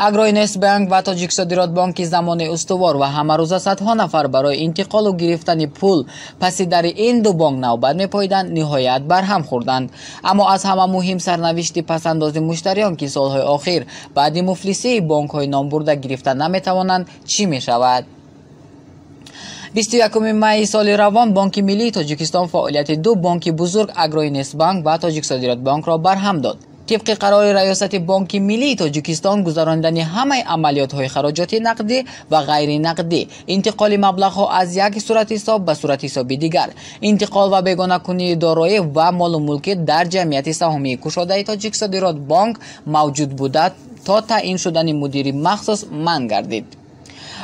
агроинвестбанк ва тоҷиксодиротбанки замони устувор ва ҳамарӯза садҳо нафар барои интиқолу гирифтани пул паси дари ин ду бонк навбат мепоиданд, ниҳоят барҳам хӯрданд. Аммо аз ҳама муҳим сарнавишти пасандози муштариён ки солҳои охир баъди муфлисии бонкҳои номбурда гирифта наметавонанд чӣ мешавад? 21 майи соли равон Бонки Миллии Тоҷикистон фаъолияти ду бонки бузург Агроинвестбанк ва Тоҷиксодиротбанкро барҳам дод. طبق قرار ریاست بانک ملی تاجیکستان گذراندن همه عملیات های خراجات نقدی و غیر نقدی، انتقال مبلغ ها از یک صورت حساب به صورت حساب دیگر، انتقال و بیگانه کنی دارایی و مال و ملکیت در جمعیت سهامی گشاده تاجیکسودیراتبانک موجود بوده تا تعیین شدن مدیر مخصوص منع گردید.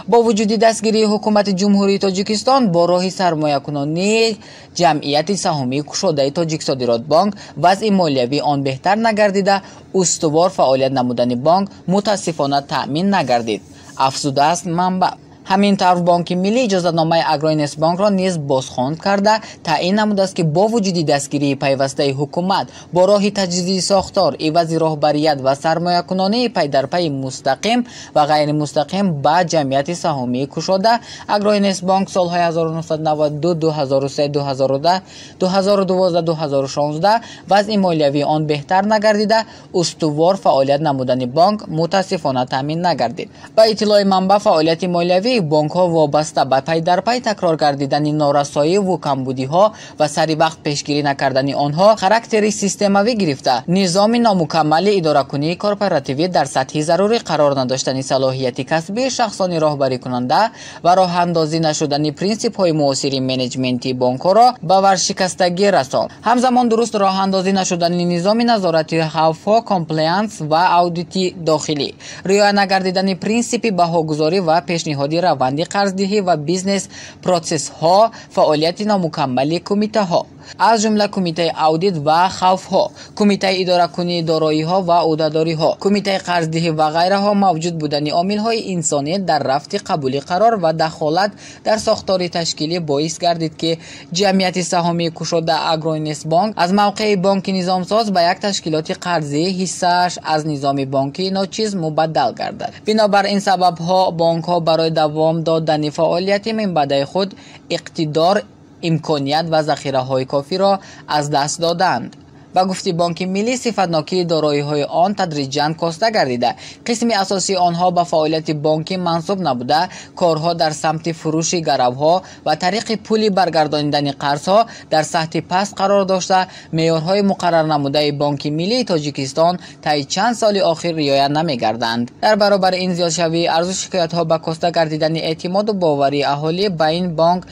با وجود دستگیری حکومت جمهوری تاجیکستان با راه سرمایه‌گذاری جمعیت سهامی گشاده تاجیکسودیراتبانک وضع مالیوی آن بهتر نگردیده، استوار فعالیت نمودن بانک متاسفانه تأمین نگردید، افزوده است منبع. همین طور بانک ملی اجازتنامه اگروینوستبانک را نیز بازخواند کرده تعیین نموده است که با وجود دستگیری پیوسته حکومت با راه تجدید ساختار، عوض راهبریت و سرمایه‌گذاری پی در پی مستقیم و غیر مستقیم با جمعیت سهامی گشاده اگروینوستبانک سالهای 1992 2003 2010 2012 2016 وضع مالیوی آن بهتر نگردیده، استوار فعالیت نمودن بانک متاسفانه تامین نگردید. با اطلاع منبع فعالیت مالیوی بانک ها وابسته به پی در پی تکرار گردیدن نارسایی و کمبودی ها و سری وقت پیشگیری نکردن آنها خاراکتر سیستموی گرفته، نظام نامکمل اداره کنی کارپراتیوی در سطح ضروری قرار نداشتن صلاحیت کسبی شخصان راهبری کننده و راه اندازی نشدن پرینسیپ های معاصر منیجمنتی بانک ها را به ورشکستگی رساند. همزمان درست راه اندازی نشدن نظام نظارتی حوفا کامپلاینس و اودیت داخلی، رعایت نکردن پرینسیپ بهاگذاری و پیشنهادی روند قرضدهی و بیزنس پروسس ها، فعالیت نامکمل کمیته ها از جمله کمیته اودیت و خوف ها، کمیته اداره کنی دارایی ها و عهدهداری ها، کمیته قرضدهی و غیره ها موجود بودن عامل های انسانی در رفت قبول قرار و دخالت در ساختار تشکیلی باعث گردید که جمعیت سهامی گشاده اگروینوستبانک از موقع بانک نظام ساز به یک تشکیلات قرضی حصه‌اش از نظام بانکی ناچیز مبدل گردد. بنابر این سبب ها بانک ها برای دوام دادن فعالیت منبع خود اقتدار، امکانیت و ذخیره های کافی را از دست دادند. با گفته بانک ملی صفتناکی دارایی های آن تدریجاً کاسته گردیده، قسم اساسی آنها به فعالیت بانکی منسوب نبوده، کارها در سمت فروش گروها و طریق پولی برگرداندن قرضها در سطح پست قرار داشته، معیارهای مقرر نموده بانک ملی تاجیکستان طی چند سال اخیر رعایت نمی‌گردند. در برابر این زیادشوی ارزش شکایت ها به کاسته گردیدن اعتماد و باوری اهالی به این بانک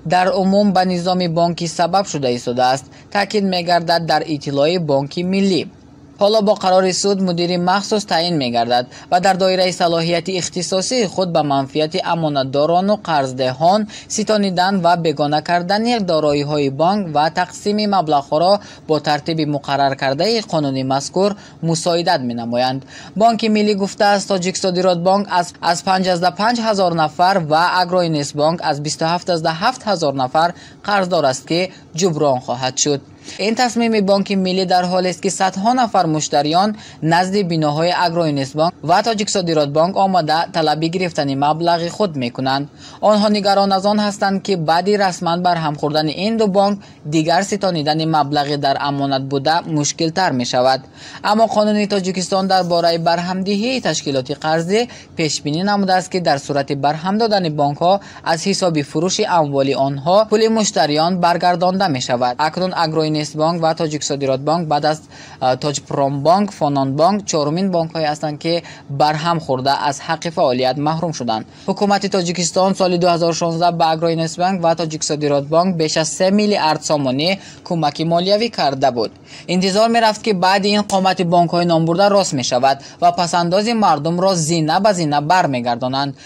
در عموم به نظام بانکی سبب شده ایستاده است، تاکید می‌گردد در اطلاع بانک ملی. حالا با قرار سود مدیر مخصوص تعیین می‌گردد و در دایره صلاحیت اختصاصی خود به منفعت امانتداران و قرضدهان ستانیدن و بیگانه کردن دارایی‌های بانک و تقسیم مبلغ‌ها را با ترتیب مقرر کرده قانونی مذکور مساعدت می‌نمایند. بانک ملی گفته است تاجیکسودیراتبانک از 5,000 نفر و اگروینوستبانک از 27,000 نفر قرضدار است که جبران خواهد شد. این تصمیم بانک ملی در حالی است که صدها نفر مشتریان نزد بناهای اگروینوستبانک و تاجیکسودیراتبانک آمده طلب گرفتن مبلغ خود میکنند. آنها نگران از آن هستند که بعد رسما برهم خوردن این دو بانک دیگر ستانیدن مبلغ در امانت بوده مشکل تر می شود. اما قانون تاجیکستان درباره برهمدهی تشکیلات قرضی پیش بینی نموده است که در صورت برهم دادن بانک ها از حساب فروش اموال آنها پول مشتریان برگردانده می شود. اکنون اگروینوستبانک و تاجیکسودیراتبانک بعد از تاجپرومبانک، فنانبانک چهارمین بانک هایی هستند که برهم خورده از حق فعالیت محروم شدند. حکومت تاجیکستان سال 2016 به اگروینوستبانک و تاجیکسودیراتبانک بیش از 3 میلیارد سامانه کمک مالیوی کرده بود. انتظار می رفت که بعد این قامت بانک های نامبرده راست می شود و پسنداز مردم را زینه به زینه برمیگردانند.